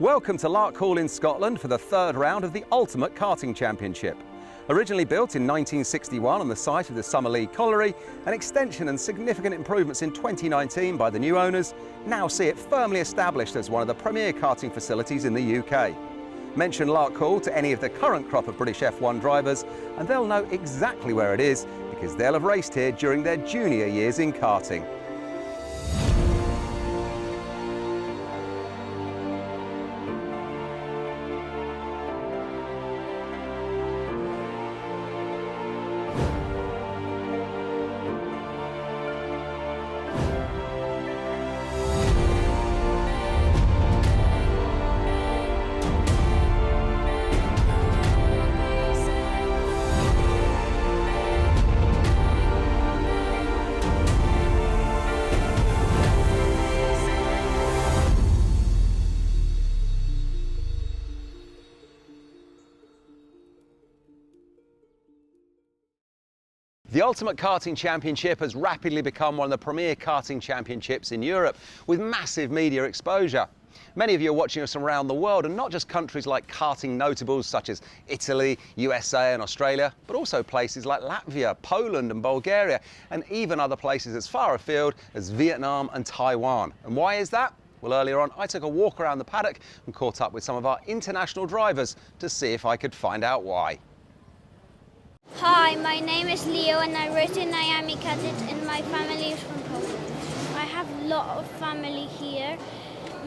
Welcome to Larkhall in Scotland for the third round of the Ultimate Karting Championship. Originally built in 1961 on the site of the Summer League Colliery, an extension and significant improvements in 2019 by the new owners now see it firmly established as one of the premier karting facilities in the UK. Mention Larkhall to any of the current crop of British F1 drivers and they'll know exactly where it is because they'll have raced here during their junior years in karting. The Ultimate Karting Championship has rapidly become one of the premier karting championships in Europe, with massive media exposure. Many of you are watching us around the world, and not just countries like karting notables such as Italy, USA and Australia, but also places like Latvia, Poland and Bulgaria, and even other places as far afield as Vietnam and Taiwan. And why is that? Well, earlier on, I took a walk around the paddock and caught up with some of our international drivers to see if I could find out why. Hi, my name is Leo and I race in Miami Cadet and my family is from Poland. I have a lot of family here.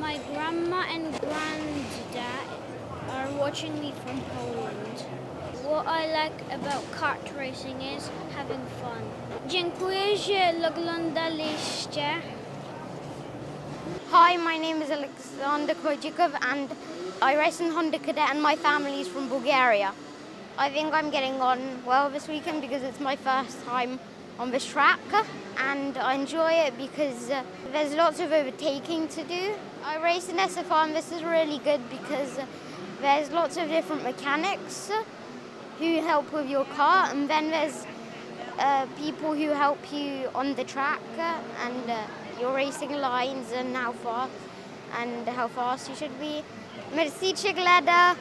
My grandma and granddad are watching me from Poland. What I like about kart racing is having fun. Dziękuję, że oglądaliście. Hi, my name is Alexander Kojikov and I race in Honda Cadet and my family is from Bulgaria. I think I'm getting on well this weekend because it's my first time on this track and I enjoy it because there's lots of overtaking to do. I race in SFR and this is really good because there's lots of different mechanics who help with your car, and then there's people who help you on the track and your racing lines and how fast you should be. Merci, Chiglada.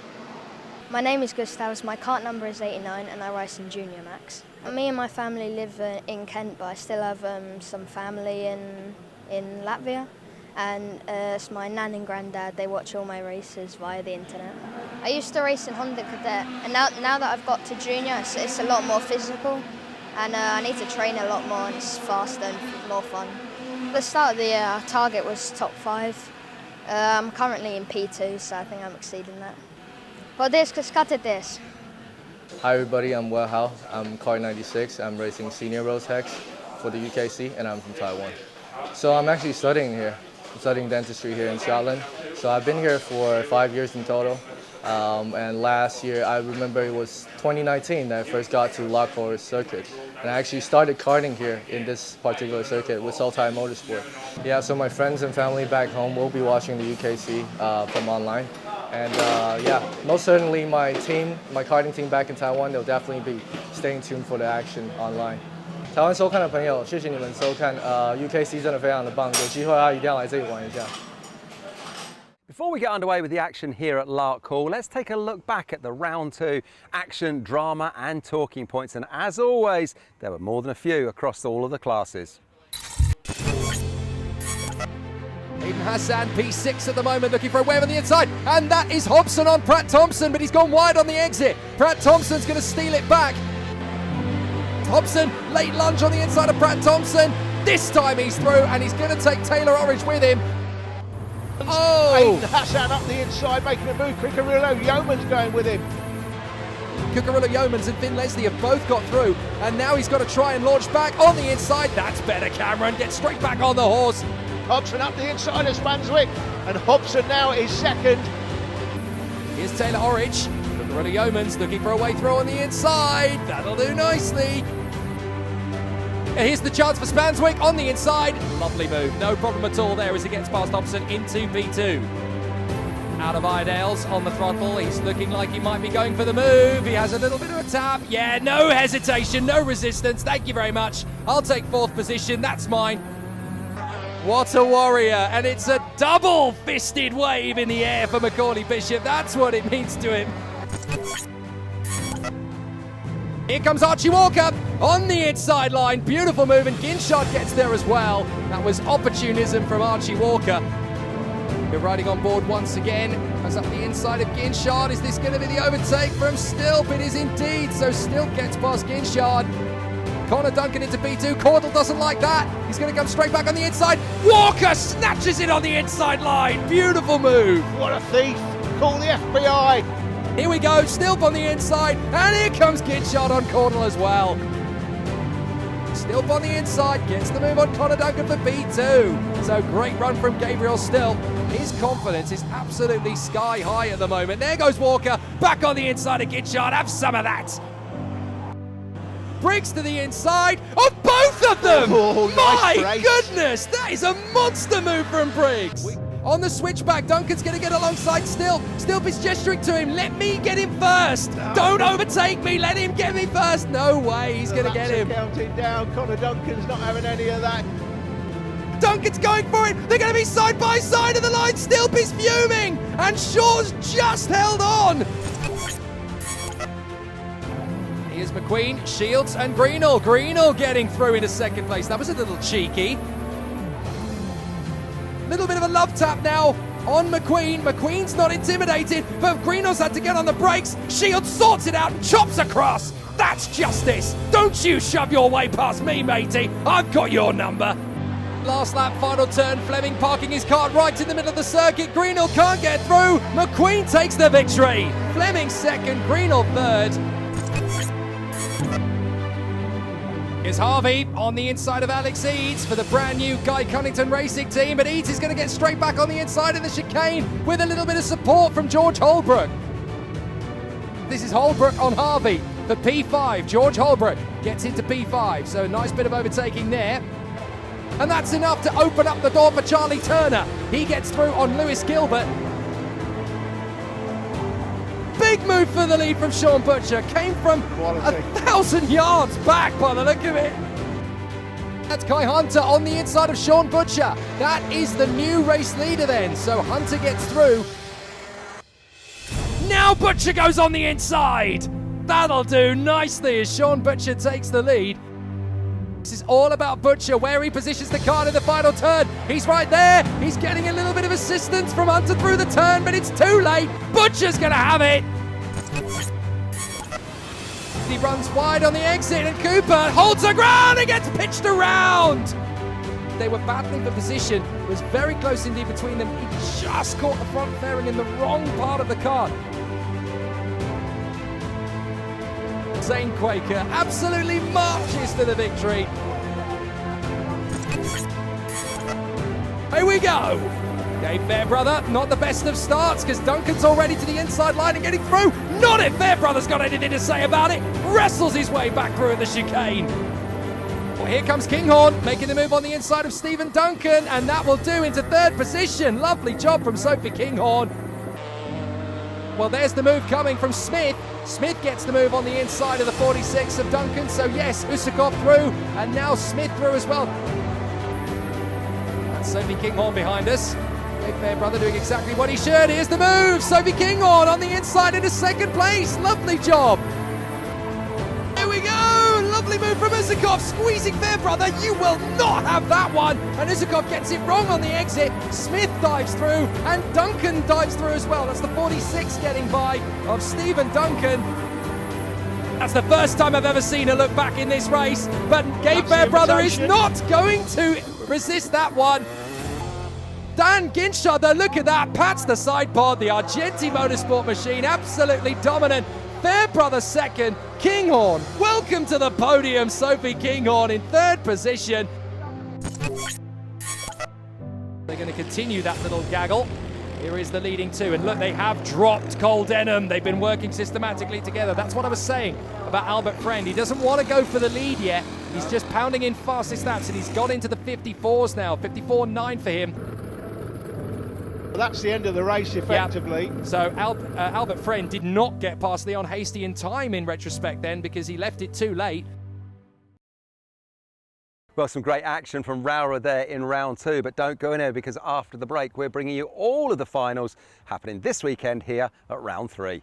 My name is Gustavs, my kart number is 89 and I race in Junior Max. Me and my family live in Kent, but I still have some family in Latvia, and it's my nan and granddad, they watch all my races via the internet. I used to race in Honda Cadet, and now that I've got to Junior, it's a lot more physical, and I need to train a lot more and it's faster and more fun. At the start of the year, our target was top 5. I'm currently in P2, so I think I'm exceeding that. Hi everybody, I'm Larkhall. I'm car 96. I'm racing senior Rotax for the UKC and I'm from Taiwan. So I'm actually studying here. I'm studying dentistry here in Scotland. So I've been here for 5 years in total. And last year, I remember it was 2019 that I first got to Larkhall circuit. And I actually started karting here in this particular circuit with Saltai Motorsport. Yeah, so my friends and family back home will be watching the UKC from online. And yeah, most certainly my karting team back in Taiwan, they'll definitely be staying tuned for the action online. 台湾收看的朋友，谢谢你们收看UKC 真的非常的棒，有机会一定要来这里玩一下。 Before we get underway with the action here at Larkhall, let's take a look back at the round 2 action, drama and talking points. And as always, there were more than a few across all of the classes. Even Hassan, P6 at the moment, looking for a wave on the inside. And that is Hobson on Pratt Thompson, but he's gone wide on the exit. Pratt Thompson's going to steal it back. Hobson, late lunge on the inside of Pratt Thompson. This time he's through and he's going to take Taylor Orridge with him. Oh! Hassan up the inside, making a move. Cucurulo Yeoman's going with him. Cucurulo Yeomans and Finn Leslie have both got through, and now he's got to try and launch back on the inside. That's better, Cameron. Get straight back on the horse. Hobson up the inside of Spanswick, and Hobson now is second. Here's Taylor Orridge. Cucurulo Yeomans looking for a way through on the inside. That'll do nicely. And here's the chance for Spanswick on the inside. Lovely move, no problem at all there as he gets past Hobson into P2. Out of Iredale's on the throttle, he's looking like he might be going for the move. He has a little bit of a tap. Yeah, no hesitation, no resistance. Thank you very much. I'll take 4th position, that's mine. What a warrior, and it's a double-fisted wave in the air for Macaulay Bishop. That's what it means to him. Here comes Archie Walker on the inside line. Beautiful move, and Ginshard gets there as well. That was opportunism from Archie Walker. We're riding on board once again. Goes up the inside of Ginshard. Is this going to be the overtake from Stilp? It is indeed. So Stilp gets past Ginshard. Connor Duncan into B2. Cordell doesn't like that. He's going to come straight back on the inside. Walker snatches it on the inside line. Beautiful move. What a thief. Call the FBI. Here we go. Stilp on the inside. And here comes Ginshard on Cordell as well. Stilp on the inside. Gets the move on Connor Duncan for B2. So great run from Gabriel Stilp. His confidence is absolutely sky high at the moment. There goes Walker. Back on the inside of Ginshard. Have some of that. Briggs to the inside of both of them! Oh, nice My race. goodness, that is a monster move from Briggs. On the switchback, Duncan's going to get alongside Stilp. Stilp is gesturing to him, let me get him first. Don't overtake me, let him get me first. No way, he's going to get him. Counting down, Connor Duncan's not having any of that. Duncan's going for it. They're going to be side by side of the line. Stilp is fuming, and Shaw's just held on. Here's McQueen, Shields and Greenall. Greenall getting through into second place. That was a little cheeky. Little bit of a love tap now on McQueen. McQueen's not intimidated, but Greenall's had to get on the brakes. Shields sorts it out and chops across. That's justice. Don't you shove your way past me, matey. I've got your number. Last lap, final turn. Fleming parking his car right in the middle of the circuit. Greenall can't get through. McQueen takes the victory. Fleming second, Greenall third. Here's Harvey on the inside of Alex Eads for the brand new Guy Cunnington Racing team, but Eads is going to get straight back on the inside of the chicane with a little bit of support from George Holbrook. This is Holbrook on Harvey for P5. George Holbrook gets into P5, so a nice bit of overtaking there. And that's enough to open up the door for Charlie Turner. He gets through on Lewis Gilbert. Big move for the lead from Sean Butcher. Came from Quality. 1,000 yards back by the look of it. That's Kai Hunter on the inside of Sean Butcher. That is the new race leader then. So Hunter gets through. Now Butcher goes on the inside. That'll do nicely as Sean Butcher takes the lead. This is all about Butcher, where he positions the car in the final turn. He's right there. He's getting a little bit of assistance from Hunter through the turn, but it's too late. Butcher's going to have it. He runs wide on the exit, and Cooper holds the ground and gets pitched around. They were battling for position. It was very close indeed between them. He just caught the front fairing in the wrong part of the car. Zane Quaker absolutely marches to the victory. Here we go. Dave Fairbrother, not the best of starts because Duncan's already to the inside line and getting through. Not if Fairbrother's got anything to say about it. Wrestles his way back through at the chicane. Well, here comes Kinghorn making the move on the inside of Stephen Duncan, and that will do into third position. Lovely job from Sophie Kinghorn. Well, there's the move coming from Smith. Smith gets the move on the inside of the 46 of Duncan. So yes, Usakov through, and now Smith through as well. That's Sophie Kinghorn behind us. Dave Fairbrother doing exactly what he should. Here's the move. Sophie Kinghorn on the inside into second place. Lovely job. Here we go. Lovely move from Usakov, squeezing Fairbrother. You will not have that one. And Usakov gets it wrong on the exit. Smith dives through, and Duncan dives through as well. That's the 46 getting by of Stephen Duncan. That's the first time I've ever seen her look back in this race. But Gabe Fairbrother is not going to resist that one. Dan Ginshard, though, look at that. Pats the side pod. The Argenti Motorsport machine absolutely dominant. Fairbrother second. Kinghorn, welcome to the podium. Sophie Kinghorn in third position. They're going to continue that little gaggle. Here is the leading two, and look, they have dropped Cole Denham. They've been working systematically together. That's what I was saying about Albert Friend. He doesn't want to go for the lead yet. He's just pounding in fastest laps, and he's got into the 54s now. 54.9 for him. That's the end of the race, effectively. Yep. So Albert Friend did not get past Leon Hasty in time in retrospect then, because he left it too late. Well, some great action from Rowra there in round 2, but don't go in there because after the break we're bringing you all of the finals happening this weekend here at round 3.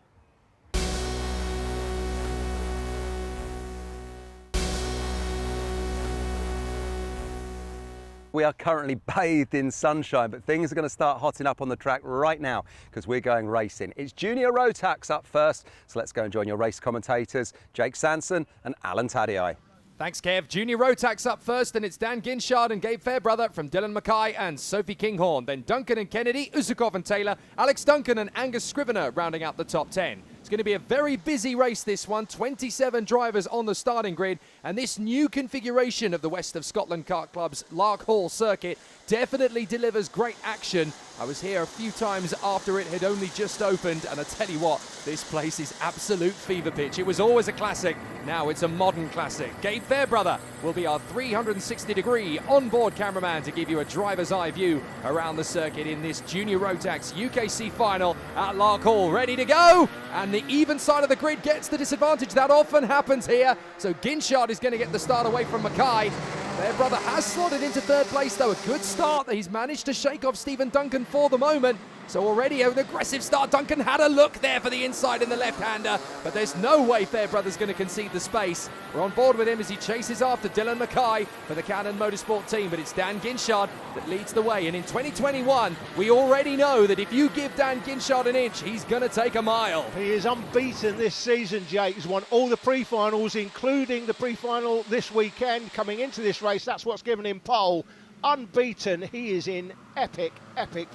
We are currently bathed in sunshine, but things are going to start hotting up on the track right now because we're going racing. It's Junior Rotax up first, so let's go and join your race commentators, Jake Sanson and Alan Tadei. Thanks, Kev. Junior Rotax up first, and it's Dan Ginshard and Gabe Fairbrother from Dylan Mackay and Sophie Kinghorn. Then Duncan and Kennedy, Usakov and Taylor, Alex Duncan and Angus Scrivener rounding out the top 10. It's going to be a very busy race, this one. 27 drivers on the starting grid, and this new configuration of the West of Scotland Kart Club's Larkhall circuit definitely delivers great action. I was here a few times after it had only just opened, and I tell you what, this place is absolute fever pitch. It was always a classic, now it's a modern classic. Gabe Fairbrother will be our 360-degree onboard cameraman to give you a driver's eye view around the circuit in this Junior Rotax UKC final at Larkhall. Ready to go? And the even side of the grid gets the disadvantage. That often happens here. So Ginshard is going to get the start away from Mackay. Fairbrother has slotted into third place, though. A good start that he's managed to shake off Stephen Duncan for the moment. So already an aggressive start. Duncan had a look there for the inside in the left-hander, but there's no way Fairbrother's going to concede the space. We're on board with him as he chases after Dylan Mackay for the Cannon Motorsport team, but it's Dan Ginshard that leads the way. And in 2021, we already know that if you give Dan Ginshard an inch, he's going to take a mile. He is unbeaten this season, Jake. He's won all the pre-finals, including the pre-final this weekend. Coming into this race, that's what's given him pole. Unbeaten, he is in epic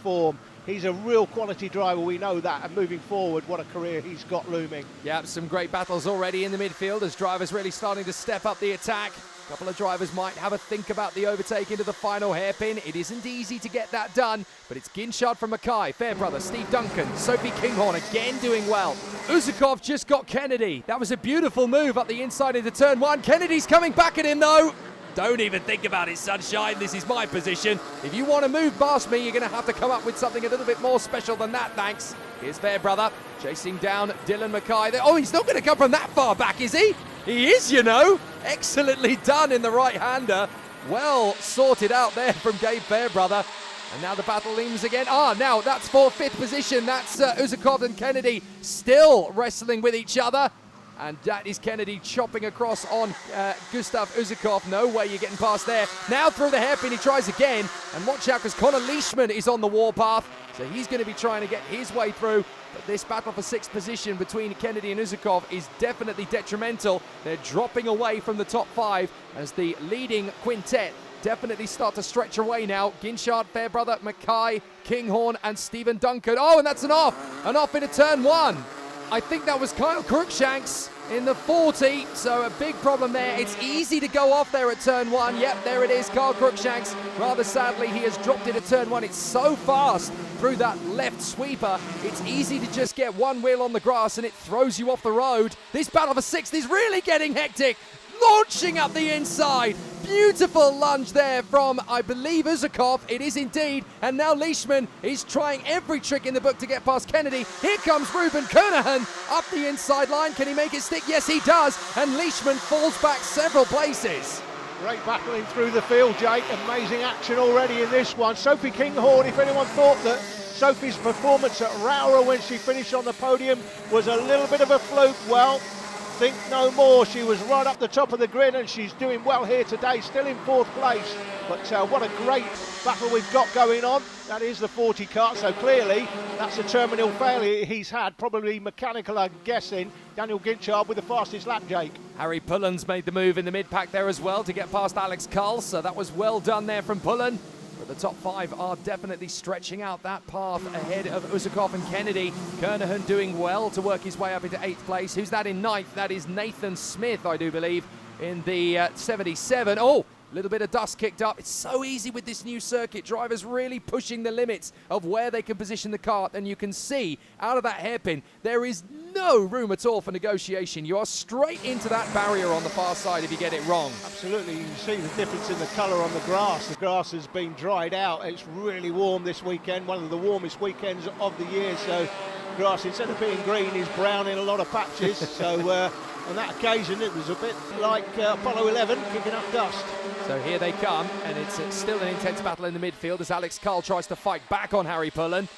form. He's a real quality driver, we know that, and moving forward, what a career he's got looming. Yeah, some great battles already in the midfield as drivers really starting to step up the attack. A couple of drivers might have a think about the overtake into the final hairpin. It isn't easy to get that done, but it's Ginshard from Mackay, Fairbrother, Steve Duncan, Sophie Kinghorn again doing well. Usakov just got Kennedy. That was a beautiful move up the inside into turn 1. Kennedy's coming back at him though. Don't even think about it, sunshine. This is my position. If you want to move past me, you're going to have to come up with something a little bit more special than that, thanks. Here's Fairbrother chasing down Dylan Mackay. Oh, he's not going to come from that far back, is he? He is, you know. Excellently done in the right-hander. Well sorted out there from Gabe Fairbrother. And now the battle leans again. Now that's for 5th position. That's Usakov and Kennedy still wrestling with each other. And that is Kennedy chopping across on Gustav Usakov. No way you're getting past there. Now through the hairpin, he tries again. And watch out, because Connor Leishman is on the warpath. So he's going to be trying to get his way through. But this battle for 6th position between Kennedy and Usakov is definitely detrimental. They're dropping away from the top 5 as the leading quintet definitely start to stretch away now. Ginshard, Fairbrother, Mackay, Kinghorn and Stephen Duncan. Oh, and that's an off into turn 1. I think that was Kyle Crookshanks in the 40, so a big problem there. It's easy to go off there at turn 1. Yep, there it is, Kyle Crookshanks. Rather sadly, he has dropped it at turn 1. It's so fast through that left sweeper. It's easy to just get one wheel on the grass and it throws you off the road. This battle for 6th is really getting hectic. Launching up the inside. Beautiful lunge there from, I believe, Usakov. It is indeed. And now Leishman is trying every trick in the book to get past Kennedy. Here comes Ruben Kernahan up the inside line. Can he make it stick? Yes, he does. And Leishman falls back several places. Great battling through the field, Jake. Amazing action already in this one. Sophie Kinghorn, if anyone thought that Sophie's performance at Rowra when she finished on the podium was a little bit of a fluke, well, think no more. She was right up the top of the grid and she's doing well here today, still in 4th place. But what a great battle we've got going on. That is the 40 kart, so clearly that's a terminal failure he's had, probably mechanical, I'm guessing. Daniel Ginshard with the fastest lap, Jake. Harry Pullen's made the move in the mid-pack there as well to get past Alex Cull, so that was well done there from Pullen. But the top 5 are definitely stretching out that path ahead of Usakov and Kennedy. Kernahan doing well to work his way up into 8th place. Who's that in 9th? That is Nathan Smith, I do believe, in the 77. Oh, a little bit of dust kicked up. It's so easy with this new circuit. Drivers really pushing the limits of where they can position the kart. And you can see out of that hairpin, there is no room at all for negotiation. You are straight into that barrier on the far side if you get it wrong. Absolutely. You can see the difference in the colour on the grass. The grass has been dried out. It's really warm this weekend, one of the warmest weekends of the year. So grass, instead of being green, is brown in a lot of patches. So on that occasion it was a bit like Apollo 11 kicking up dust. So here they come, and it's still an intense battle in the midfield as Alex Carl tries to fight back on Harry Pullen.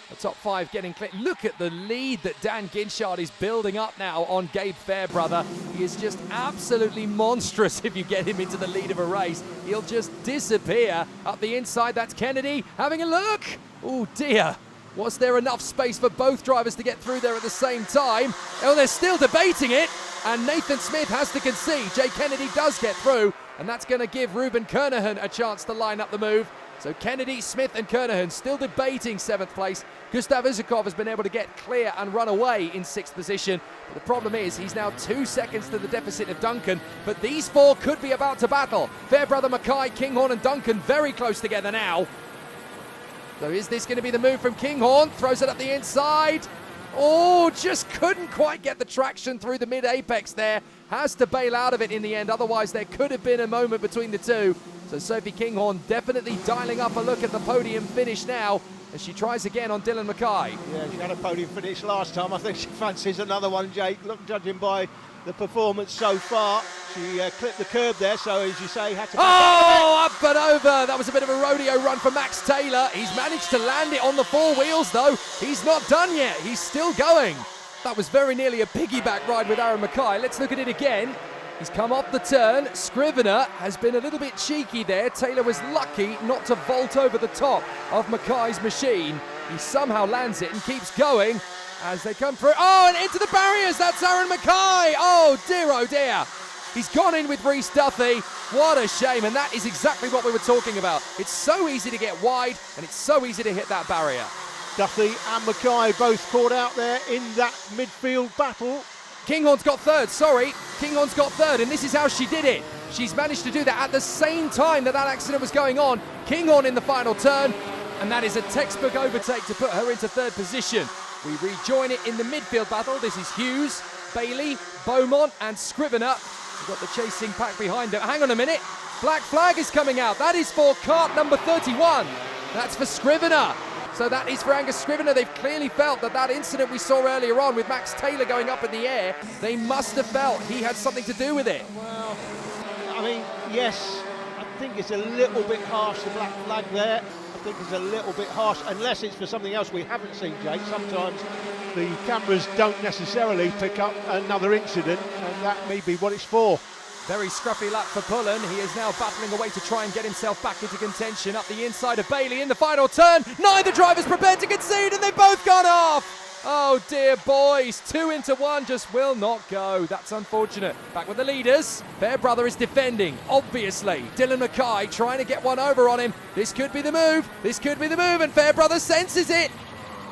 The top five getting clear. Look at the lead that Dan Ginchard is building up now on Gabe Fairbrother. He is just absolutely monstrous if you get him into the lead of a race. He'll just disappear up the inside. That's Kennedy having a look. Oh dear. Was there enough space for both drivers to get through there at the same time? Oh, they're still debating it. And Nathan Smith has to concede. Jay Kennedy does get through. And that's going to give Ruben Kernahan a chance to line up the move. So Kennedy, Smith and Kernahan still debating 7th place. Gustav Uzakov has been able to get clear and run away in 6th position. But the problem is he's now 2 seconds to the deficit of Duncan. But these four could be about to battle. Fairbrother, Mackay, Kinghorn and Duncan very close together now. So is this going to be the move from Kinghorn? Throws it up the inside. Oh, just couldn't quite get the traction through the mid-apex there. Has to bail out of it in the end. Otherwise, there could have been a moment between the two. So Sophie Kinghorn definitely dialing up a look at the podium finish now as she tries again on Dylan Mackay. Yeah, she had a podium finish last time. I think she fancies another one, Jake. Look, judging by the performance so far, she clipped the curb there, so as you say, had to back up and over. That was a bit of a rodeo run for Max Taylor. He's managed to land it on the 4 wheels, though. He's not done yet. He's still going. That was very nearly a piggyback ride with Aaron Mackay. Let's look at it again. He's come off the turn. Scrivener has been a little bit cheeky there. Taylor was lucky not to vault over the top of Mackay's machine. He somehow lands it and keeps going as they come through. Oh, and into the barriers. That's Aaron Mackay. Oh dear. He's gone in with Reece Duffy. What a shame. And that is exactly what we were talking about. It's so easy to get wide and it's so easy to hit that barrier. Duffy and Mackay both caught out there in that midfield battle. Kinghorn's got third, Kinghorn's got third, and this is how she did it. She's managed to do that at the same time that accident was going on. Kinghorn in the final turn, and that is a textbook overtake to put her into 3rd position. We rejoin it in the midfield battle. This is Hughes, Bailey, Beaumont, and Scrivener. We've got the chasing pack behind them. Hang on a minute. Black flag is coming out. That is for kart number 31. That's for Scrivener. So that is for Angus Scrivener. They've clearly felt that incident we saw earlier on with Max Taylor going up in the air, they must have felt he had something to do with it. Well, I mean, yes, I think it's a little bit harsh, the black flag there. I think it's a little bit harsh, unless it's for something else we haven't seen, Jake. Sometimes the cameras don't necessarily pick up another incident, and that may be what it's for. Very scruffy lap for Pullen. He is now battling away to try and get himself back into contention up the inside of Bailey in the final turn. Neither driver's prepared to concede and they've both gone off. Oh dear boys, 2 into 1 just will not go. That's unfortunate. Back with the leaders. Fairbrother is defending, obviously. Dylan Mackay trying to get one over on him. This could be the move. And Fairbrother senses it.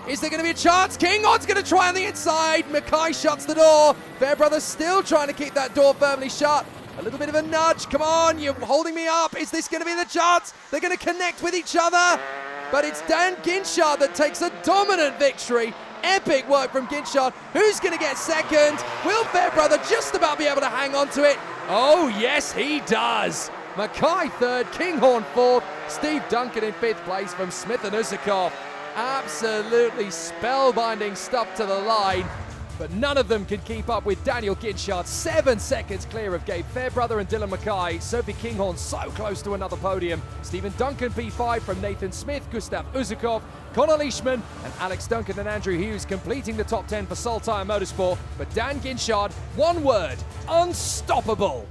Is there going to be a chance? Kinghorn's going to try on the inside. Mackay shuts the door. Fairbrother still trying to keep that door firmly shut. A little bit of a nudge. Come on, you're holding me up. Is this going to be the chance? They're going to connect with each other. But it's Dan Ginchard that takes a dominant victory. Epic work from Ginchard. Who's going to get second? Will Fairbrother just about be able to hang on to it? Oh, yes, he does. Mackay 3rd, Kinghorn 4th, Steve Duncan in 5th place from Smith and Uzakov. Absolutely spellbinding stuff to the line. But none of them can keep up with Daniel Ginchard. 7 seconds clear of Gabe Fairbrother and Dylan Mackay. Sophie Kinghorn so close to another podium. Stephen Duncan P5 from Nathan Smith, Gustav Uzakov, Connor Leishman and Alex Duncan and Andrew Hughes completing the top 10 for Saltire Motorsport. But Dan Ginchard, one word, unstoppable.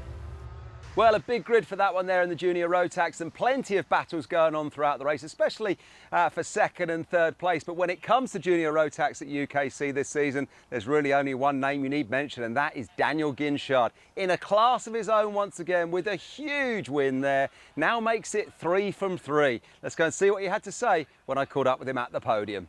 Well, a big grid for that one there in the Junior Rotax and plenty of battles going on throughout the race, especially for 2nd and 3rd place. But when it comes to Junior Rotax at UKC this season, there's really only one name you need mention, and that is Daniel Ginchard. In a class of his own once again with a huge win there. Now makes it 3 from 3. Let's go and see what he had to say when I caught up with him at the podium.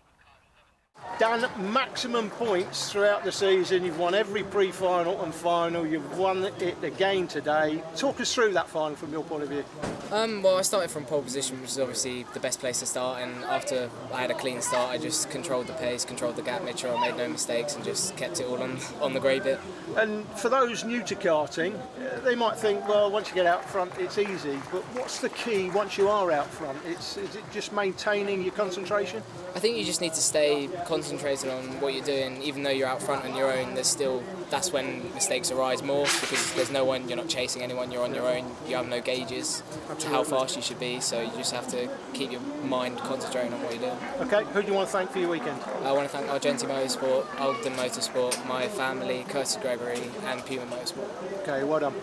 Dan, maximum points throughout the season. You've won every pre-final and final. You've won it again today. Talk us through that final from your point of view. Well, I started from pole position, which is obviously the best place to start, and after I had a clean start, I just controlled the pace, controlled the gap, made sure I made no mistakes and just kept it all on the grey bit. And for those new to karting, they might think, well, once you get out front, it's easy. But what's the key once you are out front? Is it just maintaining your concentration? I think you just need to stay concentrating on what you're doing, even though you're out front on your own, that's when mistakes arise more, because there's no one, you're not chasing anyone, you're on your own, you have no gauges to how fast you should be, so you just have to keep your mind concentrating on what you're doing. Okay, who do you want to thank for your weekend? I want to thank Argenti Motorsport, Ogden Motorsport, my family, Curtis Gregory and Puma Motorsport. Okay, well done.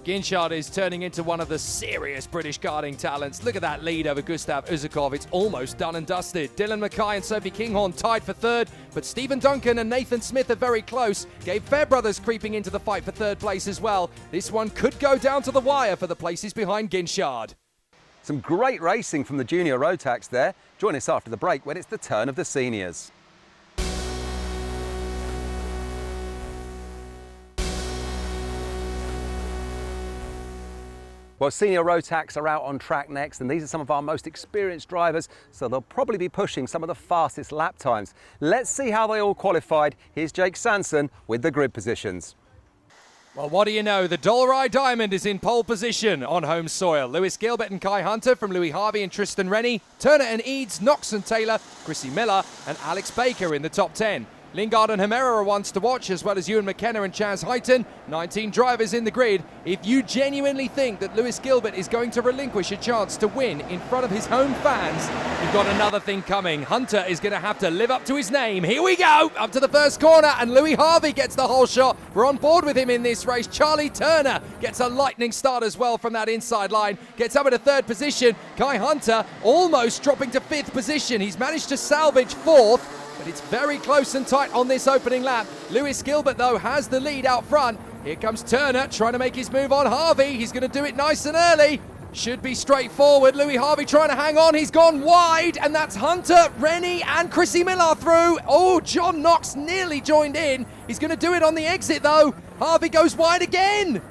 Ginchard is turning into one of the serious British karting talents. Look at that lead over Gustav Uzakov. It's almost done and dusted. Dylan Mackay and Sophie Kinghorn tied for third, but Stephen Duncan and Nathan Smith are very close. Gabe Fairbrothers creeping into the fight for third place as well. This one could go down to the wire for the places behind Ginchard. Some great racing from the junior Rotax there. Join us after the break when it's the turn of the seniors. Well, senior Rotax are out on track next, and these are some of our most experienced drivers, so they'll probably be pushing some of the fastest lap times. Let's see how they all qualified. Here's Jake Sanson with the grid positions. Well, what do you know? The Dollarhide Diamond is in pole position on home soil. Lewis Gilbert and Kai Hunter from Louis Harvey and Tristan Rennie. Turner and Eads, Knox and Taylor, Chrissy Miller and Alex Baker in the top 10. Lingard and Hemera are ones to watch, as well as Ewan McKenna and Chaz Heighton. 19 drivers in the grid. If you genuinely think that Lewis Gilbert is going to relinquish a chance to win in front of his home fans, you've got another thing coming. Hunter is going to have to live up to his name. Here we go, up to the first corner, and Louis Harvey gets the whole shot. We're on board with him in this race. Charlie Turner gets a lightning start as well from that inside line. Gets up into third position. Kai Hunter almost dropping to fifth position. He's managed to salvage fourth, but it's very close and tight on this opening lap. Lewis Gilbert, though, has the lead out front. Here comes Turner trying to make his move on Harvey. He's going to do it nice and early. Should be straightforward. Louis Harvey trying to hang on. He's gone wide, and that's Hunter, Rennie, and Chrissy Miller through. Oh, John Knox nearly joined in. He's going to do it on the exit, though. Harvey goes wide again.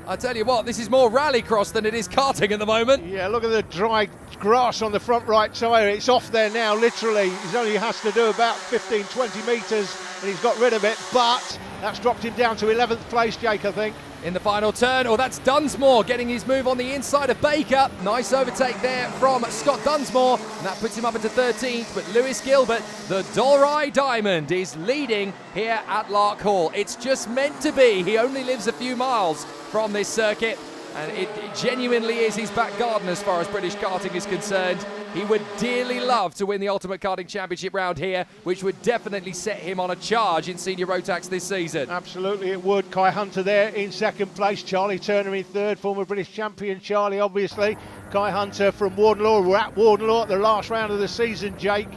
I tell you what, this is more rallycross than it is karting at the moment. Yeah, look at the dry grass on the front right tyre. It's off there now, literally. He only has to do about 15, 20 metres, and he's got rid of it. But that's dropped him down to 11th place, Jake, I think. In the final turn, oh, that's Dunsmore getting his move on the inside of Baker. Nice overtake there from Scott Dunsmore, and that puts him up into 13th. But Lewis Gilbert, the Dollarhide Diamond, is leading here at Larkhall. It's just meant to be. He only lives a few miles from this circuit, and it genuinely is his back garden as far as British karting is concerned. He would dearly love to win the Ultimate Karting Championship round here, which would definitely set him on a charge in senior Rotax this season. Absolutely it would. Kai Hunter there in second place, Charlie Turner in third, former British champion Charlie obviously. Kai Hunter from Wardenlaw. We're at Wardenlaw at the last round of the season, Jake.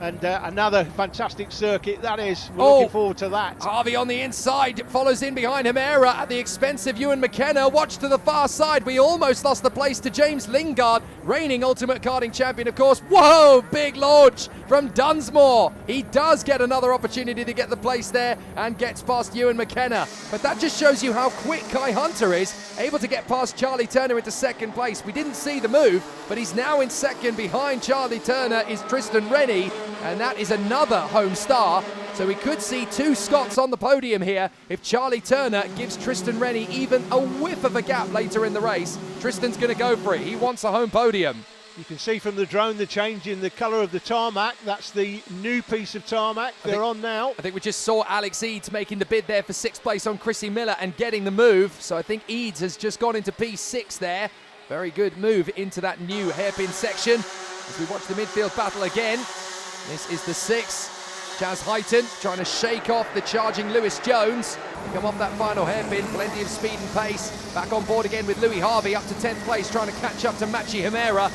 And another fantastic circuit that is. We're looking forward to that. Harvey on the inside follows in behind Hemera at the expense of Ewan McKenna. Watch to the far side. We almost lost the place to James Lingard, reigning Ultimate Karting champion, of course. Whoa, big launch from Dunsmore. He does get another opportunity to get the place there and gets past Ewan McKenna. But that just shows you how quick Kai Hunter is, able to get past Charlie Turner into second place. We didn't see the move, but he's now in second. Behind Charlie Turner is Tristan Rennie, and that is another home star. So we could see two Scots on the podium here if Charlie Turner gives Tristan Rennie even a whiff of a gap later in the race. Tristan's going to go for it. He wants a home podium. You can see from the drone the change in the colour of the tarmac. That's the new piece of tarmac they're on now. I think we just saw Alex Eads making the bid there for sixth place on Chrissy Miller and getting the move. So I think Eads has just gone into P6 there. Very good move into that new hairpin section. As we watch the midfield battle again. This is the 6. Chaz Heighton trying to shake off the charging Lewis Jones. Come off that final hairpin, plenty of speed and pace. Back on board again with Louis Harvey up to 10th place, trying to catch up to Machi Hemera.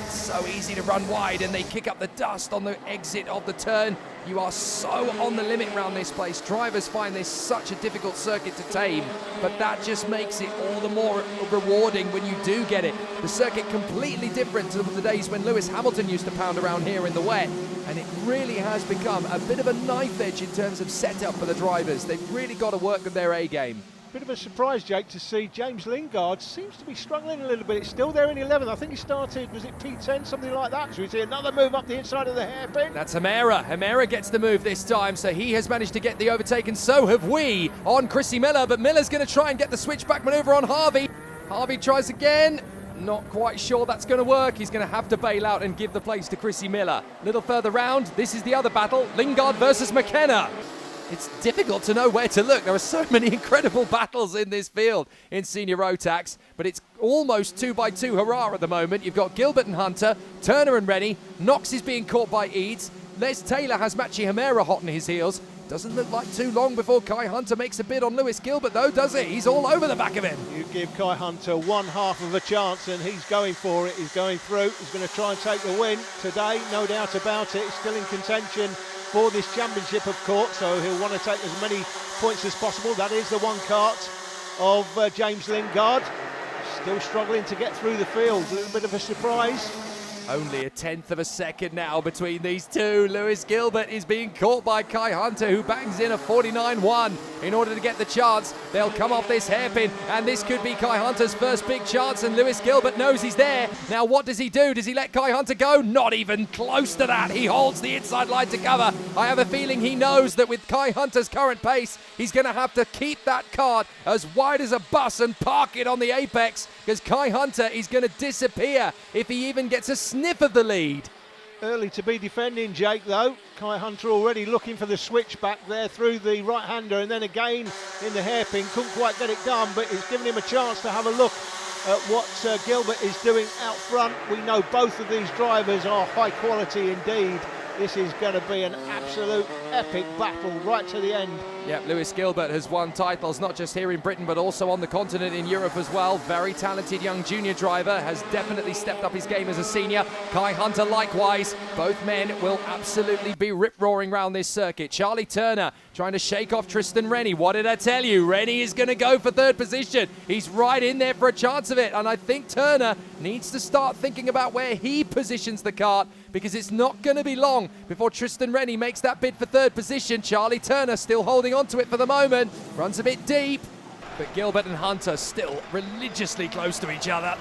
It's so easy to run wide, and they kick up the dust on the exit of the turn. You are so on the limit around this place. Drivers find this such a difficult circuit to tame, but that just makes it all the more rewarding when you do get it. The circuit completely different to the days when Lewis Hamilton used to pound around here in the wet, and it really has become a bit of a knife edge in terms of setup for the drivers. They've really got to work with their A-game. Bit of a surprise, Jake, to see James Lingard seems to be struggling a little bit. It's still there in 11th. I think he started, was it P10, something like that? So we see another move up the inside of the hairpin. That's Hemera. Hemera gets the move this time, so he has managed to get the overtake, and so have we on Chrissy Miller. But Miller's going to try and get the switchback manoeuvre on Harvey. Harvey tries again. Not quite sure that's going to work. He's going to have to bail out and give the place to Chrissy Miller. A little further round, this is the other battle, Lingard versus McKenna. It's difficult to know where to look. There are so many incredible battles in this field in Senior Rotax, but it's almost 2x2 hurrah at the moment. You've got Gilbert and Hunter, Turner and Rennie, Knox is being caught by Eads, Les Taylor has Machi Hamera hot on his heels. Doesn't look like too long before Kai Hunter makes a bid on Lewis Gilbert though, does it? He's all over the back of him. You give Kai Hunter one half of a chance and he's going for it. He's going through. He's going to try and take the win today, no doubt about it. He's still in contention for this championship, of course, so he'll want to take as many points as possible. That is the one kart of James Lingard. Still struggling to get through the field. A little bit of a surprise. Only a 1/10 of a second now between these two. Lewis Gilbert is being caught by Kai Hunter, who bangs in a 49.1 in order to get the chance. They'll come off this hairpin, and this could be Kai Hunter's first big chance, and Lewis Gilbert knows he's there. Now what does he do? Does he let Kai Hunter go? Not even close to that. He holds the inside line to cover. I have a feeling he knows that with Kai Hunter's current pace, he's going to have to keep that kart as wide as a bus and park it on the apex, because Kai Hunter is going to disappear if he even gets a sniff of the lead. Early to be defending, Jake, though. Kai Hunter already looking for the switch back there through the right-hander, and then again in the hairpin. Couldn't quite get it done, but it's given him a chance to have a look at what Gilbert is doing out front. We know both of these drivers are high quality indeed. This is going to be an absolute epic battle right to the end. Yep, Lewis Gilbert has won titles not just here in Britain but also on the continent in Europe as well. Very talented young junior driver, has definitely stepped up his game as a senior. Kai Hunter likewise. Both men will absolutely be rip-roaring around this circuit. Charlie Turner trying to shake off Tristan Rennie. What did I tell you? Rennie is going to go for third position. He's right in there for a chance of it, and I think Turner needs to start thinking about where he positions the kart, because it's not going to be long before Tristan Rennie makes that bid for third position. Charlie Turner still holding on to it for the moment. Runs a bit deep, but Gilbert and Hunter still religiously close to each other.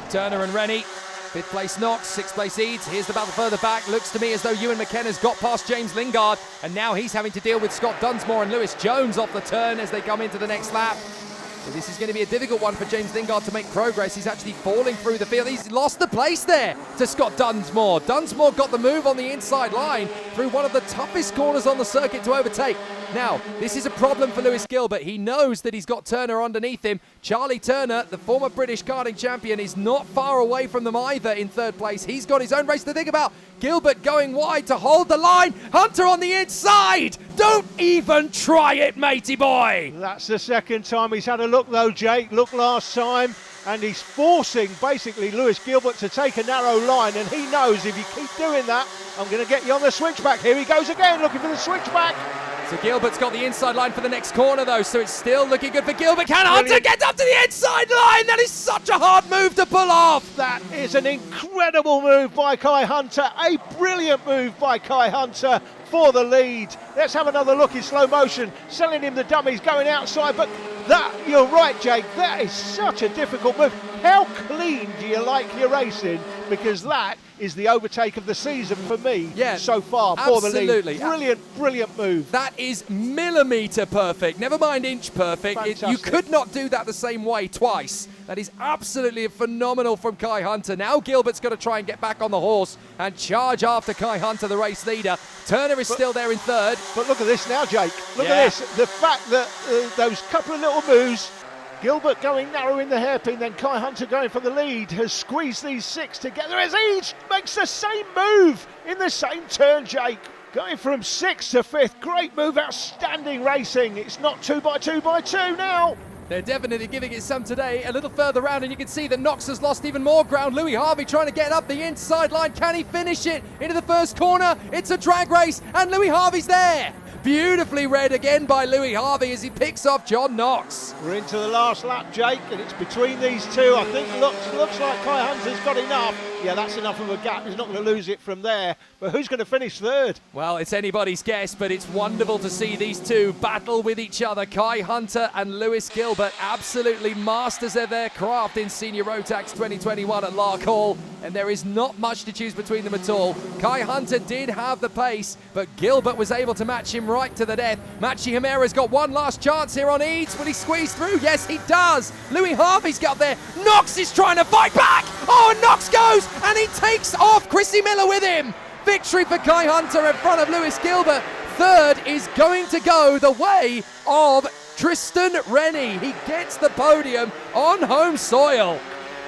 Turner and Rennie. Fifth place Knox, sixth place Eads. Here's the battle further back. Looks to me as though Ewan McKenna's got past James Lingard, and now he's having to deal with Scott Dunsmore and Lewis Jones off the turn as they come into the next lap. So this is going to be a difficult one for James Lingard to make progress. He's actually falling through the field. He's lost the place there to Scott Dunsmore. Dunsmore got the move on the inside line through one of the toughest corners on the circuit to overtake. Now, this is a problem for Lewis Gilbert. He knows that he's got Turner underneath him. Charlie Turner, the former British karting champion, is not far away from them either in third place. He's got his own race to think about. Gilbert going wide to hold the line. Hunter on the inside. Don't even try it, matey boy. That's the second time he's had a look though, Jake. Look last time, and he's forcing basically Lewis Gilbert to take a narrow line, and he knows if you keep doing that, I'm going to get you on the switchback. Here he goes again, looking for the switchback. So Gilbert's got the inside line for the next corner though, so it's still looking good for Gilbert. Can Hunter get up to the inside line? That is such a hard move to pull off. That is an incredible move by Kai Hunter, a brilliant move by Kai Hunter for the lead. Let's have another look in slow motion, selling him the dummies, going outside, but that, you're right, Jake, that is such a difficult move. How clean do you like your racing? Because that is the overtake of the season for me so far for the lead. Brilliant move. That is millimetre perfect, never mind inch perfect. You could not do that the same way twice. That is absolutely phenomenal from Kai Hunter. Now Gilbert's got to try and get back on the horse and charge after Kai Hunter, the race leader. Turner is still there in third. But look at this now, Jake. Look at this. The fact that those couple of little moves, Gilbert going narrow in the hairpin, then Kai Hunter going for the lead, has squeezed these six together as each makes the same move in the same turn, Jake. Going from 6th to 5th. Great move, outstanding racing. It's not 2x2x2 now. They're definitely giving it some today. A little further round, and you can see that Knox has lost even more ground. Louis Harvey trying to get up the inside line. Can he finish it into the first corner? It's a drag race, and Louis Harvey's there. Beautifully read again by Louis Harvey as he picks off John Knox. We're into the last lap, Jake, and it's between these two. I think looks like Kai Hunter's got enough. yeah, that's enough of a gap. He's not going to lose it from there. But who's going to finish third? Well, it's anybody's guess, but it's wonderful to see these two battle with each other. Kai Hunter and Lewis Gilbert, absolutely masters of their craft in Senior Rotax 2021 at Larkhall, and there is not much to choose between them at all. Kai Hunter did have the pace, but Gilbert was able to match him right to the death. Machi Himera's got one last chance here on Eads. Will he squeeze through? Yes, he does. Louis Harvey's got there. Knox is trying to fight back. Oh, and Knox goes, and he takes off Chrissy Miller with him. Victory for Kai Hunter in front of Lewis Gilbert. Third is going to go the way of Tristan Rennie. He gets the podium on home soil.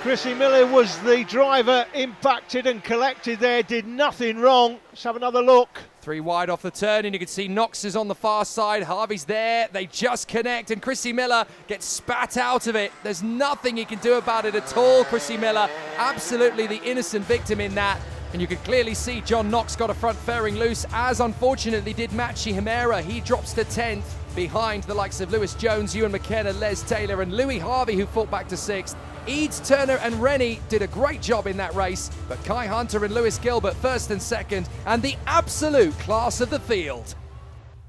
Chrissy Miller was the driver impacted and collected there, did nothing wrong. Let's have another look. 3 wide off the turn, and you can see Knox is on the far side. Harvey's there. They just connect, and Chrissy Miller gets spat out of it. There's nothing he can do about it at all. Chrissy Miller, absolutely the innocent victim in that. And you can clearly see John Knox got a front fairing loose, as unfortunately did Machi Himera. He drops to 10th behind the likes of Lewis Jones, Ewan McKenna, Les Taylor, and Louis Harvey, who fought back to 6th. Eads, Turner and Rennie did a great job in that race, but Kai Hunter and Lewis Gilbert first and second, and the absolute class of the field.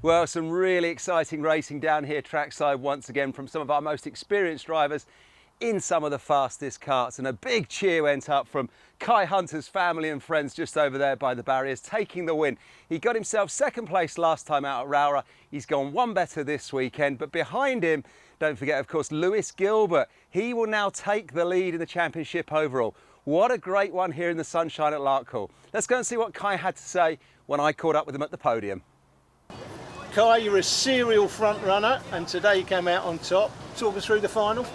Well, some really exciting racing down here trackside once again from some of our most experienced drivers in some of the fastest karts, and a big cheer went up from Kai Hunter's family and friends just over there by the barriers, taking the win. He got himself second place last time out at Rowrah. He's gone one better this weekend, but behind him, don't forget, of course, Lewis Gilbert. He will now take the lead in the championship overall. What a great one here in the sunshine at Larkhall. Let's go and see what Kai had to say when I caught up with him at the podium. Kai, you're a serial front runner, and today you came out on top. Talk us through the final.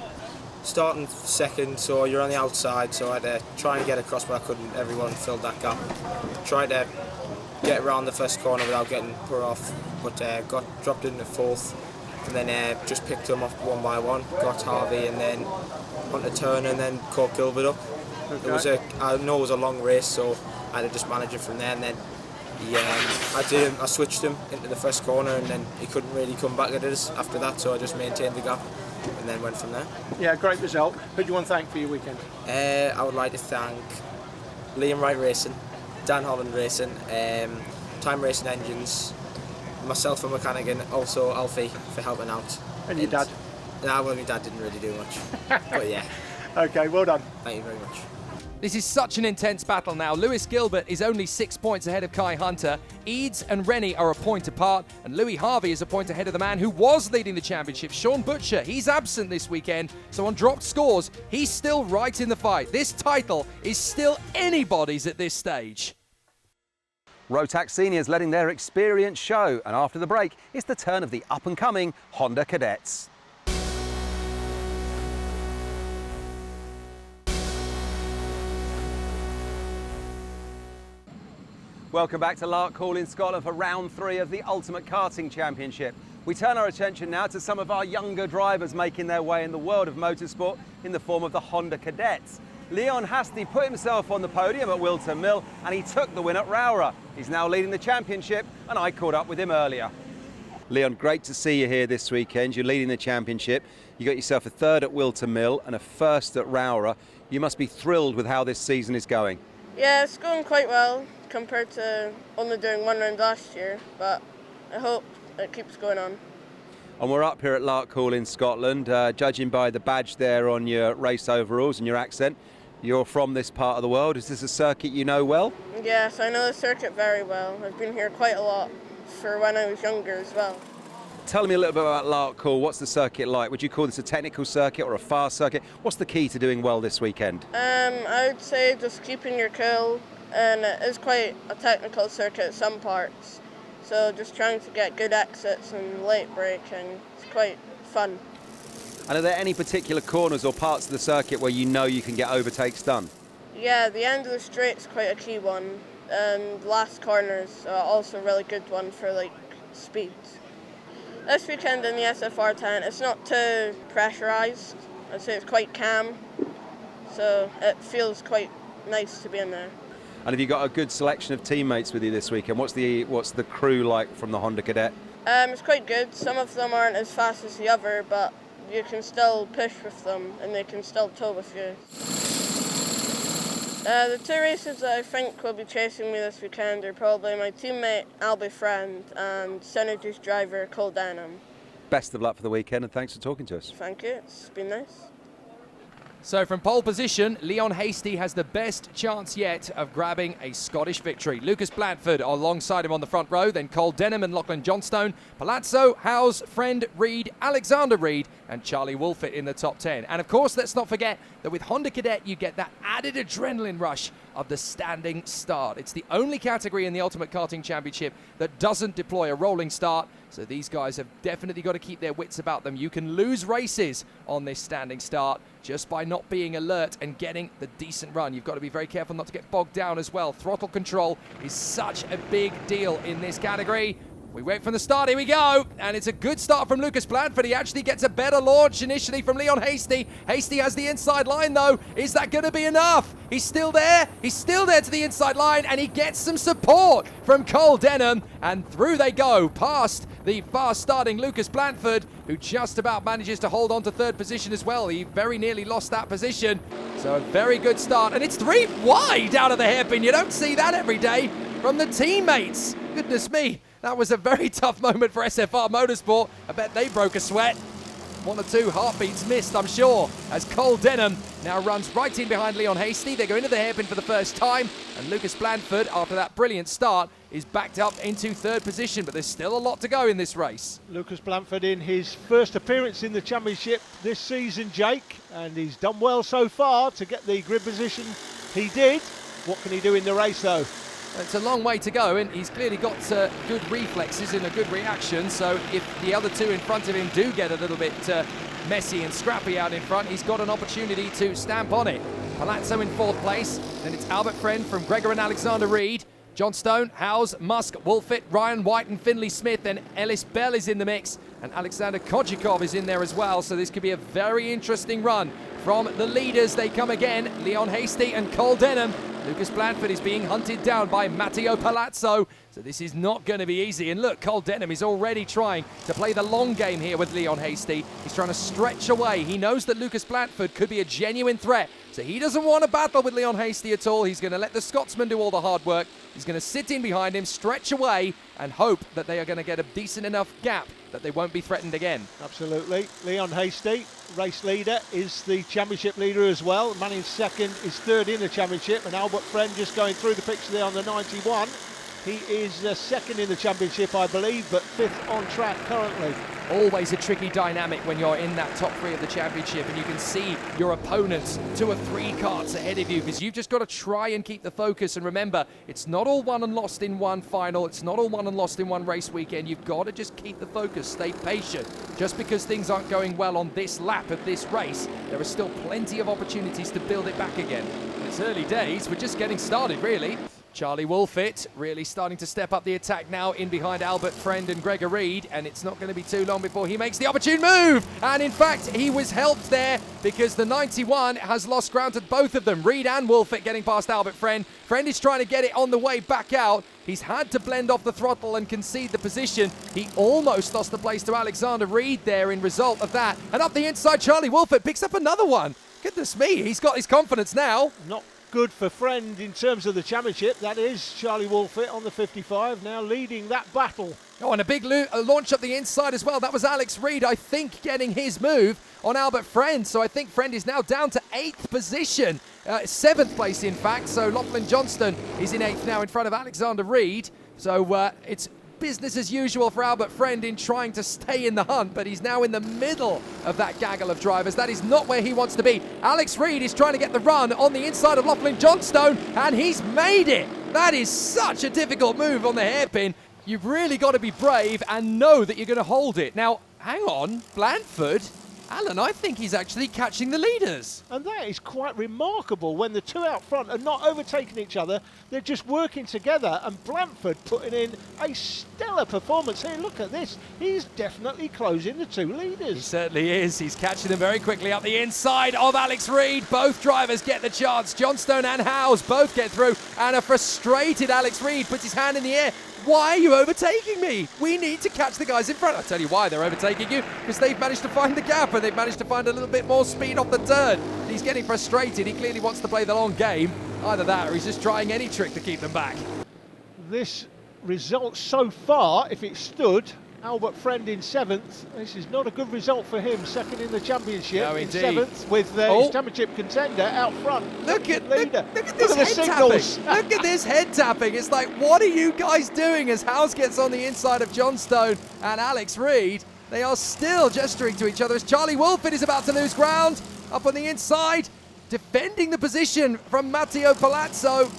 Starting second, so you're on the outside, so I had to try and get across, but I couldn't. Everyone filled that gap. Tried to get around the first corner without getting put off, but got dropped into fourth, and then just picked them off one by one. Got Harvey, and then on the turn, and then caught Gilbert up. Okay. I know it was a long race, so I had to just manage it from there, and then I switched him into the first corner, and then he couldn't really come back at us after that, so I just maintained the gap and then went from there. Yeah, great result. Who do you want to thank for your weekend? I would like to thank Liam Wright Racing, Dan Holland Racing, Time Racing Engines, myself a mechanic, and also Alfie for helping out. And your dad? Nah, well, my dad didn't really do much, but yeah. Okay, well done. Thank you very much. This is such an intense battle now. Lewis Gilbert is only 6 points ahead of Kai Hunter. Eads and Rennie are a point apart, and Louis Harvey is a point ahead of the man who was leading the championship, Sean Butcher. He's absent this weekend, so on dropped scores, he's still right in the fight. This title is still anybody's at this stage. Rotax Seniors letting their experience show, and after the break, it's the turn of the up-and-coming Honda Cadets. Welcome back to Larkhall in Scotland for round 3 of the Ultimate Karting Championship. We turn our attention now to some of our younger drivers making their way in the world of motorsport in the form of the Honda Cadets. Leon Hastie put himself on the podium at Wilton Mill, and he took the win at Rowrah. He's now leading the championship, and I caught up with him earlier. Leon, great to see you here this weekend. You're leading the championship. You got yourself a 3rd at Wilton Mill and a 1st at Rowrah. You must be thrilled with how this season is going. Yeah, it's going quite well compared to only doing one round last year, but I hope it keeps going on. And we're up here at Larkhall in Scotland, judging by the badge there on your race overalls and your accent. You're from this part of the world. Is this a circuit you know well? Yes, I know the circuit very well. I've been here quite a lot for when I was younger as well. Tell me a little bit about Larkhall. What's the circuit like? Would you call this a technical circuit or a fast circuit? What's the key to doing well this weekend? I would say just keeping your cool, and it is quite a technical circuit at some parts. So just trying to get good exits and late braking. It's quite fun. And are there any particular corners or parts of the circuit where you know you can get overtakes done? Yeah, the end of the straight's quite a key one, and the last corner's also a really good one for like speed. This weekend in the SFR10, it's not too pressurised. I'd say it's quite calm, so it feels quite nice to be in there. And have you got a good selection of teammates with you this weekend? What's the crew like from the Honda Cadet? It's quite good. Some of them aren't as fast as the other, but you can still push with them and they can still tow with you. The two races that I think will be chasing me this weekend are probably my teammate Albie Friend and Synergy's driver Cole Denham. Best of luck for the weekend, and thanks for talking to us. Thank you, it's been nice. So from pole position, Leon Hasty has the best chance yet of grabbing a Scottish victory. Lucas Blanford alongside him on the front row, then Cole Denham and Lachlan Johnstone, Palazzo, Howes, Friend, Reid, Alexander Reid and Charlie Wolfett in the top 10. And of course, let's not forget that with Honda Cadet, you get that added adrenaline rush of the standing start. It's the only category in the Ultimate Karting Championship that doesn't deploy a rolling start. So these guys have definitely got to keep their wits about them. You can lose races on this standing start just by not being alert and getting the decent run. You've got to be very careful not to get bogged down as well. Throttle control is such a big deal in this category. We wait from the start, here we go, and it's a good start from Lucas Blanford. He actually gets a better launch initially from Leon Hasty. Hasty has the inside line though. Is that going to be enough? He's still there to the inside line, and he gets some support from Cole Denham, and through they go, past the fast starting Lucas Blanford, who just about manages to hold on to third position as well. He very nearly lost that position, so a very good start, and it's 3 wide out of the hairpin. You don't see that every day from the teammates. Goodness me. That was a very tough moment for SFR Motorsport. I bet they broke a sweat. 1 or 2 heartbeats missed, I'm sure, as Cole Denham now runs right in behind Leon Hasty. They go into the hairpin for the first time, and Lucas Blanford, after that brilliant start, is backed up into third position, but there's still a lot to go in this race. Lucas Blanford in his first appearance in the championship this season, Jake, and he's done well so far to get the grid position he did. What can he do in the race though? It's a long way to go, and he's clearly got good reflexes and a good reaction, so if the other two in front of him do get a little bit messy and scrappy out in front, he's got an opportunity to stamp on it. Palazzo in 4th place, then it's Albert Friend from Gregor and Alexander Reid. Johnstone, Howes, Musk, Wolfett, Ryan White and Finley Smith, and Ellis Bell is in the mix, and Alexander Kodjikov is in there as well, so this could be a very interesting run. From the leaders, they come again, Leon Hasty and Cole Denham. Lucas Blanford is being hunted down by Matteo Palazzo, so this is not going to be easy. And look, Cole Denham is already trying to play the long game here with Leon Hasty. He's trying to stretch away. He knows that Lucas Blanford could be a genuine threat, so he doesn't want to battle with Leon Hasty at all. He's going to let the Scotsman do all the hard work. He's going to sit in behind him, stretch away, and hope that they are going to get a decent enough gap that they won't be threatened again. Absolutely. Leon Hasty, race leader, is the championship leader as well. Man in second is third in the championship, and Albert Friend just going through the picture there on the 91. He is second in the championship, I believe, but 5th on track currently. Always a tricky dynamic when you're in that top 3 of the championship and you can see your opponents 2 or 3 karts ahead of you, because you've just got to try and keep the focus. And remember, it's not all won and lost in one final. It's not all won and lost in one race weekend. You've got to just keep the focus, stay patient. Just because things aren't going well on this lap of this race, there are still plenty of opportunities to build it back again. It's early days. We're just getting started, really. Charlie Wolfett really starting to step up the attack now in behind Albert Friend and Gregor Reid, and it's not going to be too long before he makes the opportune move. And in fact, he was helped there because the 91 has lost ground to both of them. Reid and Wolfett getting past Albert Friend. Friend is trying to get it on the way back out. He's had to blend off the throttle and concede the position. He almost lost the place to Alexander Reid there in result of that. And up the inside, Charlie Wolfett picks up another one. Goodness me, he's got his confidence now. Not good for Friend in terms of the championship. That is Charlie Wolfett on the 55, now leading that battle. Oh, and a big launch up the inside as well. That was Alex Reid, I think, getting his move on Albert Friend. So I think Friend is now down to 8th position. 7th place, in fact. So Lachlan Johnston is in 8th now in front of Alexander Reid. So it's business as usual for Albert Friend in trying to stay in the hunt, but he's now in the middle of that gaggle of drivers. That is not where he wants to be. Alex Reid is trying to get the run on the inside of Lachlan Johnstone, and he's made it. That is such a difficult move on the hairpin. You've really got to be brave and know that you're going to hold it. Now, hang on, Blanford. Alan, I think he's actually catching the leaders. And that is quite remarkable when the two out front are not overtaking each other. They're just working together, and Blanford putting in a stellar performance here. Look at this. He's definitely closing the two leaders. He certainly is. He's catching them very quickly up the inside of Alex Reid. Both drivers get the chance. Johnstone and Howes both get through, and a frustrated Alex Reid puts his hand in the air. Why are you overtaking me? We need to catch the guys in front. I'll tell you why they're overtaking you, because they've managed to find the gap and they've managed to find a little bit more speed off the turn. He's getting frustrated. He clearly wants to play the long game. Either that or he's just trying any trick to keep them back. This result so far, if it stood, Albert Friend in 7th. This is not a good result for him. Second in the championship, No, in indeed. 7th, with his championship contender out front. Look at leader. this the head signals. tapping. Look at this head tapping. It's like, what are you guys doing? As Howes gets on the inside of John Stone and Alex Reed, they are still gesturing to each other as Charlie Wolford is about to lose ground. Up on the inside, defending the position from Matteo Palazzo.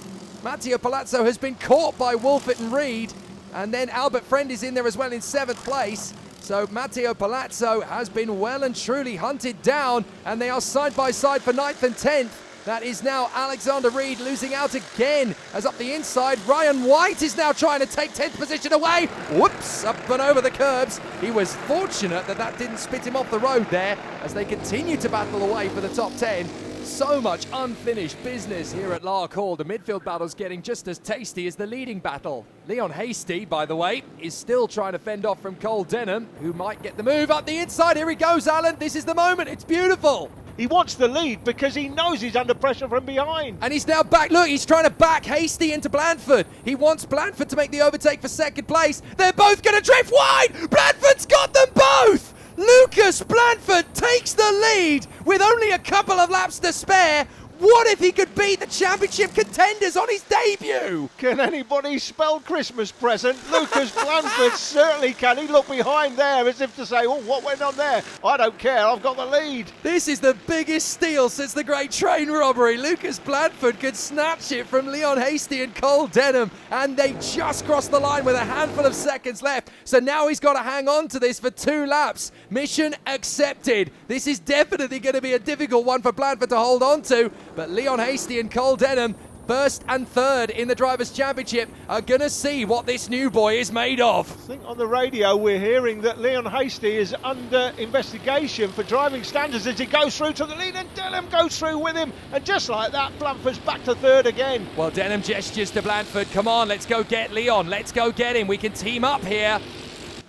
Matteo Palazzo has been caught by Wolford and Reed. And then Albert Friend is in there as well in 7th place. So Matteo Palazzo has been well and truly hunted down, and they are side by side for 9th and 10th. That is now Alexander Reed losing out again, as up the inside, Ryan White is now trying to take 10th position away. Whoops, up and over the curbs. He was fortunate that that didn't spit him off the road there, as they continue to battle away for the top 10. So much unfinished business here at Larkhall. The midfield battle's getting just as tasty as the leading battle. Leon Hasty, by the way, is still trying to fend off from Cole Denham, who might get the move up the inside. Here he goes, Alan. This is the moment. It's beautiful. He wants the lead because he knows he's under pressure from behind. And he's now back. Look, he's trying to back Hasty into Blandford. He wants Blandford to make the overtake for 2nd place. They're both going to drift wide. Blandford's got them both. Lucas Blandford takes the lead with only a couple of laps to spare. What if he could beat the championship contenders on his debut? Can anybody spell Christmas present? Lucas Blandford certainly can. He looked behind there as if to say, oh, what went on there? I don't care, I've got the lead. This is the biggest steal since the Great Train Robbery. Lucas Blandford could snatch it from Leon Hasty and Cole Denham, and they just crossed the line with a handful of seconds left. So now he's got to hang on to this for 2 laps. Mission accepted. This is definitely going to be a difficult one for Blandford to hold on to. But Leon Hasty and Cole Denham, 1st and 3rd in the Drivers' Championship, are going to see what this new boy is made of. I think on the radio we're hearing that Leon Hasty is under investigation for driving standards as he goes through to the lead, and Denham goes through with him, and just like that, Blandford's back to 3rd again. Well, Denham gestures to Blandford, come on, let's go get Leon, let's go get him, we can team up here.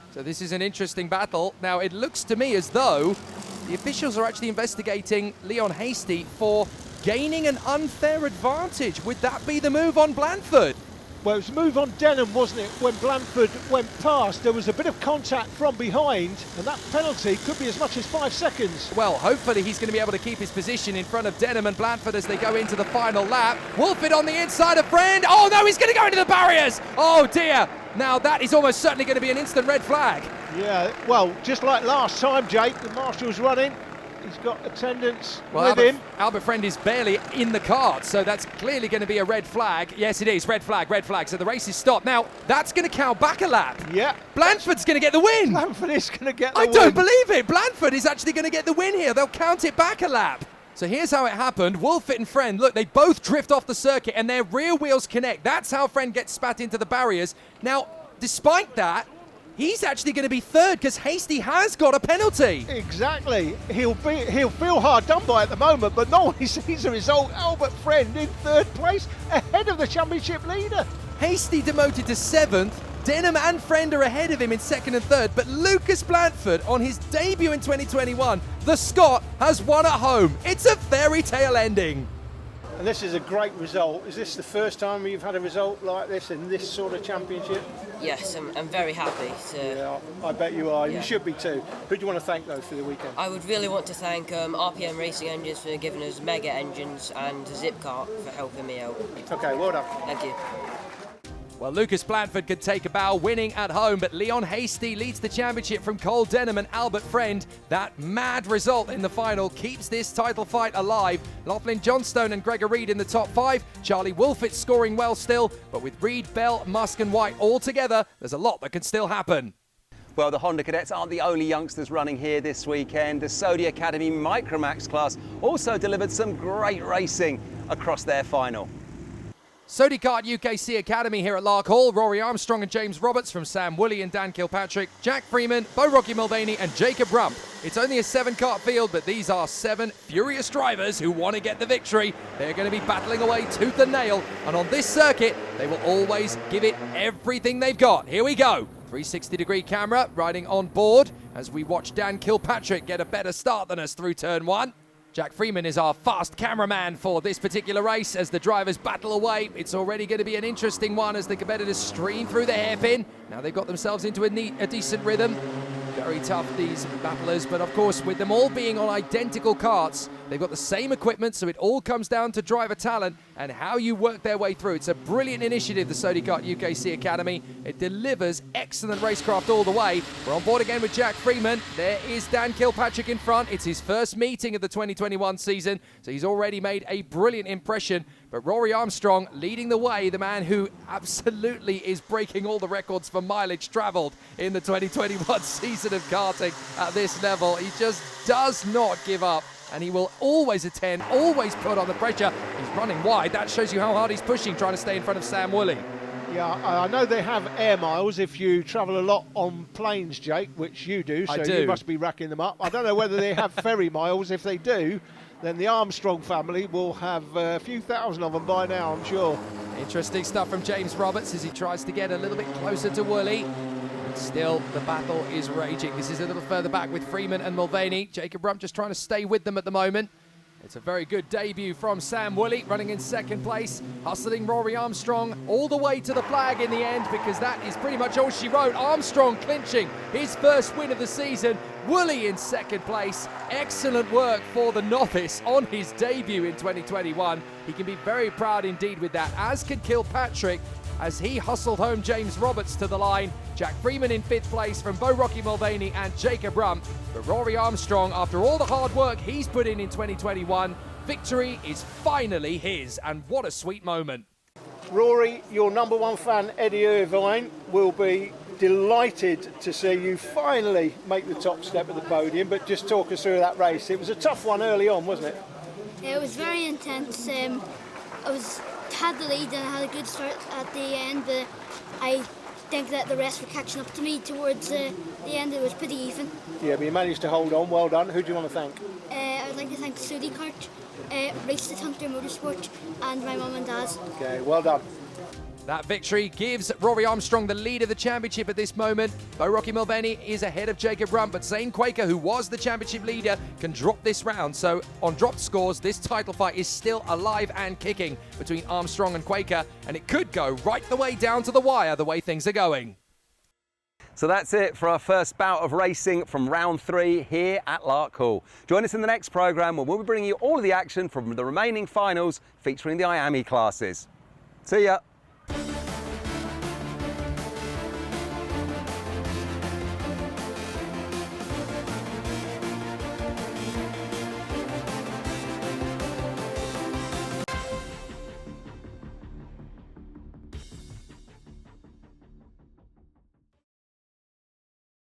So this is an interesting battle. Now, it looks to me as though the officials are actually investigating Leon Hasty for gaining an unfair advantage. Would that be the move on Blandford? Well, it was a move on Denham, wasn't it? When Blandford went past, there was a bit of contact from behind, and that penalty could be as much as 5 seconds. Well, hopefully he's going to be able to keep his position in front of Denham and Blandford as they go into the final lap. Wolford on the inside of Friend. Oh no, he's going to go into the barriers. Oh dear. Now that is almost certainly going to be an instant red flag. Yeah, well, just like last time, Jake, the marshal's running. He's got attendance with him. Albert Friend is barely in the kart, so that's clearly going to be a red flag. Yes, it is. Red flag, red flag. So the race is stopped. Now, that's going to count back a lap. Yeah. Blandford's going to get the win. Blandford is going to get the win. I don't believe it. Blandford is actually going to get the win here. They'll count it back a lap. So here's how it happened. Wolford and Friend, look, they both drift off the circuit and their rear wheels connect. That's how Friend gets spat into the barriers. Now, despite that, he's actually going to be 3rd because Hasty has got a penalty. Exactly. He'll feel hard done by at the moment, but no one sees the result. Albert Friend in 3rd place, ahead of the championship leader. Hasty demoted to 7th. Denham and Friend are ahead of him in 2nd and 3rd, but Lucas Blandford, on his debut in 2021, the Scot has won at home. It's a fairy tale ending. And this is a great result. Is this the first time you've had a result like this in this sort of championship? Yes, I'm very happy. Yeah, I bet you are. Yeah. You should be too. Who do you want to thank, though, for the weekend? I would really want to thank RPM Racing Engines for giving us mega engines and Zipcart for helping me out. Okay, well done. Thank you. Well, Lucas Blandford could take a bow winning at home, but Leon Hasty leads the championship from Cole Denham and Albert Friend. That mad result in the final keeps this title fight alive. Laughlin Johnstone and Gregor Reed in the top 5. Charlie Wolford scoring well still, but with Reed, Bell, Musk and White all together, there's a lot that can still happen. Well, the Honda Cadets aren't the only youngsters running here this weekend. The Sodi Academy Micromax class also delivered some great racing across their final. Sodi Kart UKC Academy here at Larkhall. Rory Armstrong and James Roberts from Sam Woolley and Dan Kilpatrick, Jack Freeman, Bo Rocky Mulvaney and Jacob Rump. It's only a 7-kart field, but these are 7 furious drivers who want to get the victory. They're going to be battling away tooth and nail, and on this circuit, they will always give it everything they've got. Here we go. 360-degree camera riding on board as we watch Dan Kilpatrick get a better start than us through turn 1. Jack Freeman is our fast cameraman for this particular race as the drivers battle away. It's already going to be an interesting one as the competitors stream through the hairpin. Now they've got themselves into a decent rhythm. Very tough, these battlers, but of course with them all being on identical karts, they've got the same equipment, so it all comes down to driver talent and how you work their way through. It's a brilliant initiative, the Sodi Kart UKC Academy. It delivers excellent racecraft all the way. We're on board again with Jack Freeman. There is Dan Kilpatrick in front. It's his first meeting of the 2021 season, so he's already made a brilliant impression. But Rory Armstrong leading the way, the man who absolutely is breaking all the records for mileage travelled in the 2021 season of karting at this level. He just does not give up, and he will always attend, always put on the pressure. He's running wide. That shows you how hard he's pushing, trying to stay in front of Sam Woolley. Yeah, I know they have air miles if you travel a lot on planes, Jake, which you do, so you must be racking them up. I don't know whether they have ferry miles. If they do, then the Armstrong family will have a few thousand of them by now, I'm sure. Interesting stuff from James Roberts as he tries to get a little bit closer to Woolley. But still, the battle is raging. This is a little further back with Freeman and Mulvaney. Jacob Rump just trying to stay with them at the moment. It's a very good debut from Sam Woolley, running in second place, hustling Rory Armstrong all the way to the flag in the end, because that is pretty much all she wrote. Armstrong clinching his first win of the season. Woolley in second place. Excellent work for the novice on his debut in 2021. He can be very proud indeed with that, as can Kilpatrick, as he hustled home James Roberts to the line. Jack Freeman in fifth place from Bo Rocky Mulvaney and Jacob Rump. But Rory Armstrong, after all the hard work he's put in 2021, victory is finally his, and what a sweet moment. Rory, your number one fan, Eddie Irvine, will be delighted to see you finally make the top step of the podium, but just talk us through that race. It was a tough one early on, wasn't it? It was very intense. Had the lead and I had a good start at the end, but I think that the rest were catching up to me towards the end. It was pretty even. Yeah, but you managed to hold on. Well done. Who do you want to thank? I would like to thank Sodi Kart, Race at Hunter Motorsport, and my mum and dad. Okay, well done. That victory gives Rory Armstrong the lead of the championship at this moment. Bo Rocky Mulvaney is ahead of Jacob Rump, but Zane Quaker, who was the championship leader, can drop this round. So on dropped scores, this title fight is still alive and kicking between Armstrong and Quaker, and it could go right the way down to the wire the way things are going. So that's it for our first bout of racing from round 3 here at Larkhall. Join us in the next programme when we'll be bringing you all of the action from the remaining finals featuring the IAME classes. See ya.